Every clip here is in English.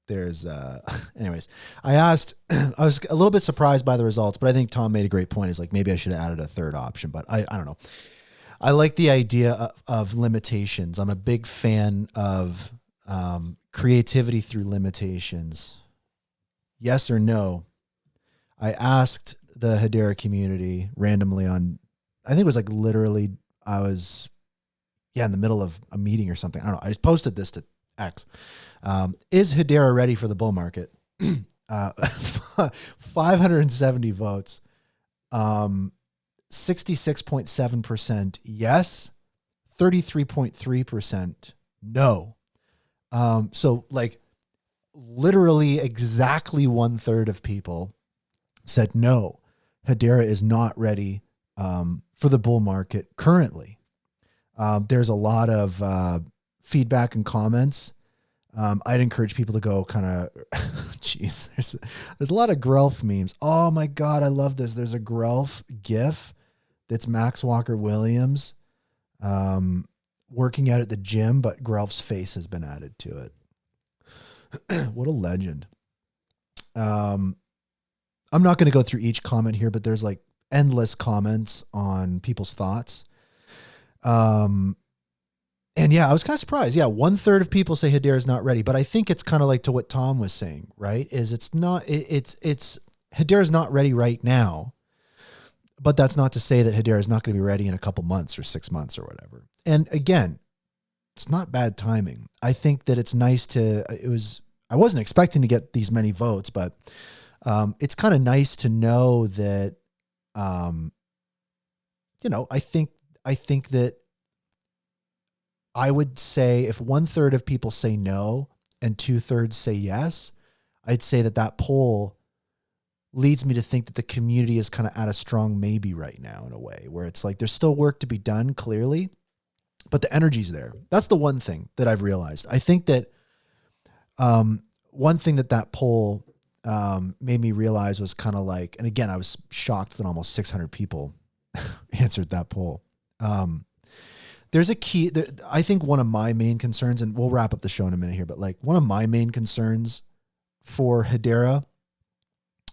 there's, anyways, I asked, I was a little bit surprised by the results, but I think Tom made a great point. Is like, maybe I should have added a third option, but I don't know. I like the idea of limitations. I'm a big fan of creativity through limitations. Yes or no? I asked the Hedera community randomly on, I think it was like literally, I was, in the middle of a meeting or something. I don't know. I just posted this to X. Is Hedera ready for the bull market? 570 votes. 66.7% yes, 33.3% no. So like literally exactly 1/3 of people said no, Hedera is not ready for the bull market currently. There's a lot of feedback and comments. I'd encourage people to go kind of, geez, there's a lot of Guelph memes. Oh my God, I love this. There's a Guelph GIF that's Max Walker Williams working out at the gym, but Guelph's face has been added to it. What a legend. I'm not going to go through each comment here, but there's like endless comments on people's thoughts. And yeah, I was kind of surprised. Yeah. 1/3 of people say Hedera is not ready, but I think it's kind of like to what Tom was saying, right? Is it's Hedera is not ready right now, but that's not to say that Hedera is not going to be ready in a couple months or 6 months or whatever. And again, it's not bad timing. I think that it's nice I wasn't expecting to get these many votes, but, it's kind of nice to know that, I think that I would say if 1/3 of people say no and 2/3 say yes, I'd say that poll leads me to think that the community is kind of at a strong maybe right now in a way where it's like, there's still work to be done clearly, but the energy's there. That's the one thing that I've realized. I think that, one thing that poll, made me realize was kind of like, and again, I was shocked that almost 600 people answered that poll. There's a key that I think one of my main concerns, and we'll wrap up the show in a minute here, but like one of my main concerns for Hedera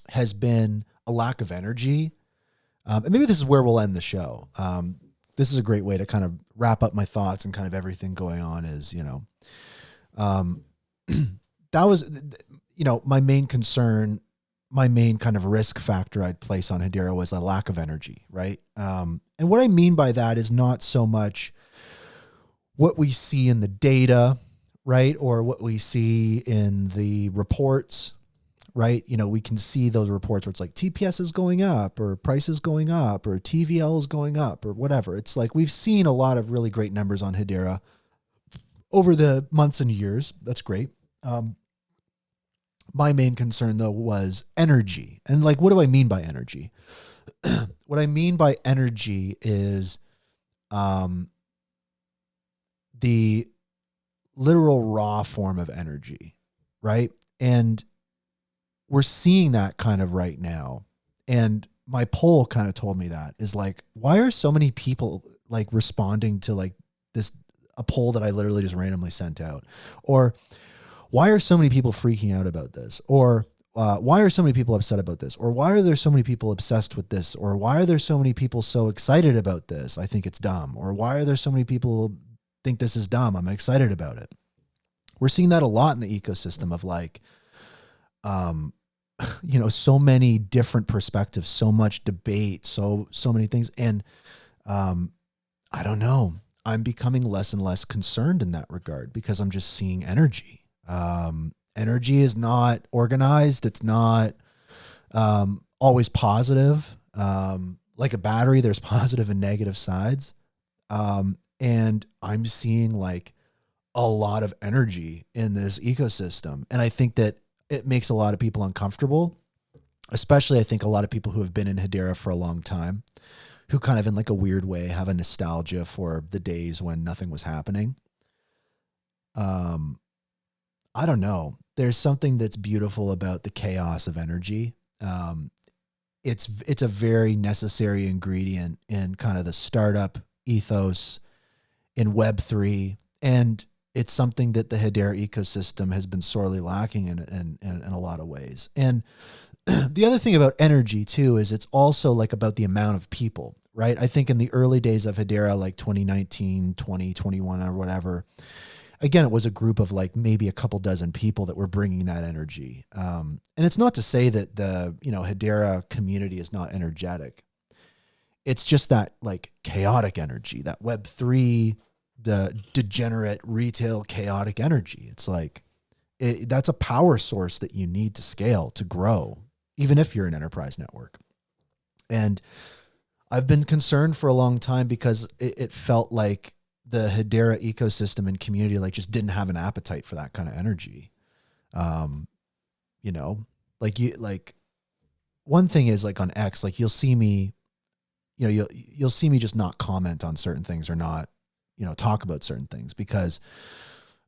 has been a lack of energy. And maybe this is where we'll end the show. This is a great way to kind of wrap up my thoughts and kind of everything going on is, that was, my main concern, my main kind of risk factor I'd place on Hedera was a lack of energy. Right. And what I mean by that is not so much what we see in the data, right? Or what we see in the reports, right? We can see those reports where it's like TPS is going up or prices going up or TVL is going up or whatever. It's like, we've seen a lot of really great numbers on Hedera over the months and years. That's great. My main concern though was energy. And like, what do I mean by energy? What I mean by energy is, the literal raw form of energy, right? And we're seeing that kind of right now. And my poll kind of told me that is like, why are so many people like responding to like a poll that I literally just randomly sent out? Or why are so many people freaking out about this? Or why are so many people upset about this? Or why are there so many people obsessed with this? Or why are there so many people so excited about this? I think it's dumb. Or why are there so many people think this is dumb? I'm excited about it. We're seeing that a lot in the ecosystem of like, so many different perspectives, so much debate, so many things. And, I don't know, I'm becoming less and less concerned in that regard because I'm just seeing energy. Energy is not organized. It's not, always positive. Like a battery, there's positive and negative sides. And I'm seeing like a lot of energy in this ecosystem. And I think that it makes a lot of people uncomfortable, especially I think a lot of people who have been in Hedera for a long time, who kind of in like a weird way have a nostalgia for the days when nothing was happening. I don't know. There's something that's beautiful about the chaos of energy. It's a very necessary ingredient in kind of the startup ethos in Web3. And it's something that the Hedera ecosystem has been sorely lacking in a lot of ways. And the other thing about energy too is it's also like about the amount of people, right? I think in the early days of Hedera, like 2019, 2021 or whatever, again, it was a group of like maybe a couple dozen people that were bringing that energy. And it's not to say that the, Hedera community is not energetic. It's just that like chaotic energy, that Web3, the degenerate retail chaotic energy. It's like, that's a power source that you need to scale, to grow, even if you're an enterprise network. And I've been concerned for a long time because it felt like the Hedera ecosystem and community like just didn't have an appetite for that kind of energy. Like one thing is like on X, like you'll see me, you'll see me just not comment on certain things or not, talk about certain things because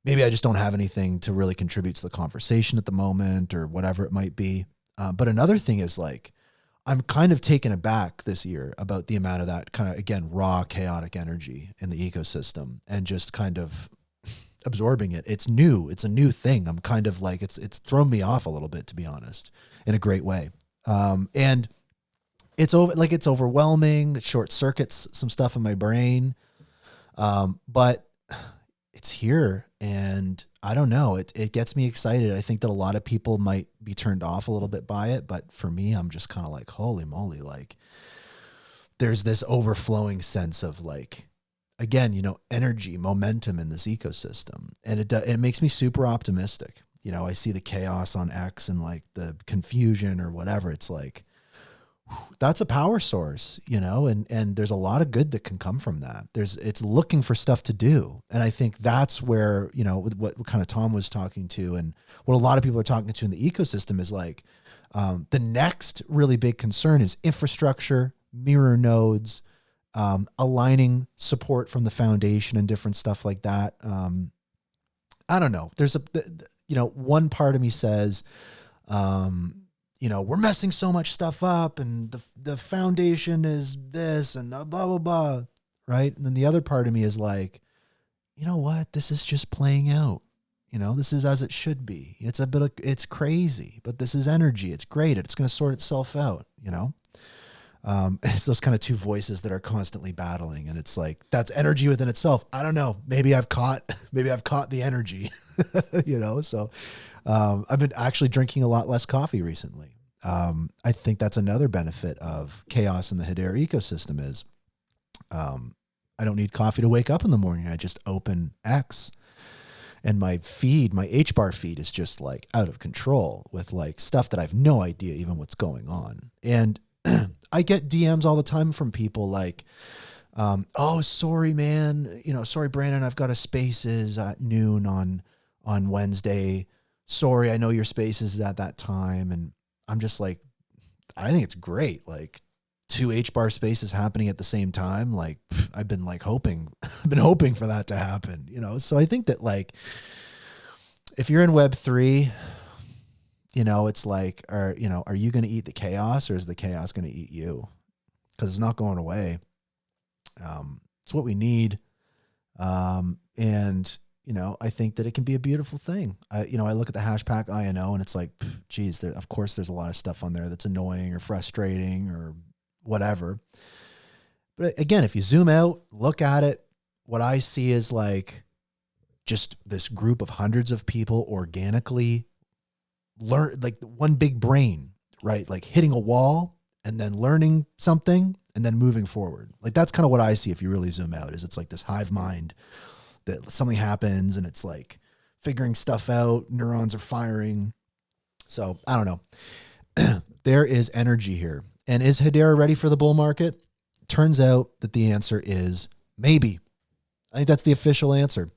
maybe I just don't have anything to really contribute to the conversation at the moment or whatever it might be. But another thing is like, I'm kind of taken aback this year about the amount of that kind of, again, raw, chaotic energy in the ecosystem and just kind of absorbing it. It's new. It's a new thing. I'm kind of like, it's thrown me off a little bit, to be honest, in a great way. And it's overwhelming. It short circuits some stuff in my brain. But it's here and I don't know. It gets me excited. I think that a lot of people might be turned off a little bit by it, but for me, I'm just kind of like, holy moly, like there's this overflowing sense of like, again, energy, momentum in this ecosystem. And it makes me super optimistic. I see the chaos on X and like the confusion or whatever. It's like, that's a power source, and there's a lot of good that can come from that. It's looking for stuff to do. And I think that's where, what kind of Tom was talking to and what a lot of people are talking to in the ecosystem is like, the next really big concern is infrastructure, mirror nodes, aligning support from the foundation and different stuff like that. I don't know. There's one part of me says, we're messing so much stuff up and the foundation is this and blah, blah, blah. Right. And then the other part of me is like, you know what? This is just playing out. This is as it should be. It's crazy, but this is energy. It's great. It's going to sort itself out, it's those kind of two voices that are constantly battling. And it's like, that's energy within itself. I don't know. Maybe I've caught the energy, so I've been actually drinking a lot less coffee recently. I think that's another benefit of chaos in the Hedera ecosystem is I don't need coffee to wake up in the morning. I just open X and my HBAR feed is just like out of control with like stuff that I have no idea even what's going on. And I get DMs all the time from people like, oh, sorry, man. Sorry, Brandon, I've got a spaces at noon on Wednesday. Sorry, I know your spaces is at that time. And I'm just like, I think it's great. Like 2 HBAR spaces happening at the same time. Like I've been hoping for that to happen, So I think that like, if you're in Web3, it's like, are you going to eat the chaos or is the chaos going to eat you? Because it's not going away. It's what we need. And I think that it can be a beautiful thing. I look at the Hashpack INO and it's like, geez, of course there's a lot of stuff on there that's annoying or frustrating or whatever. But again, if you zoom out, look at it, what I see is like just this group of hundreds of people organically learn, like one big brain, right? Like hitting a wall and then learning something and then moving forward. Like that's kind of what I see if you really zoom out, is it's like this hive mind that something happens and it's like figuring stuff out, neurons are firing. So I don't know. There is energy here. And is Hedera ready for the bull market? Turns out that the answer is maybe. I think that's the official answer.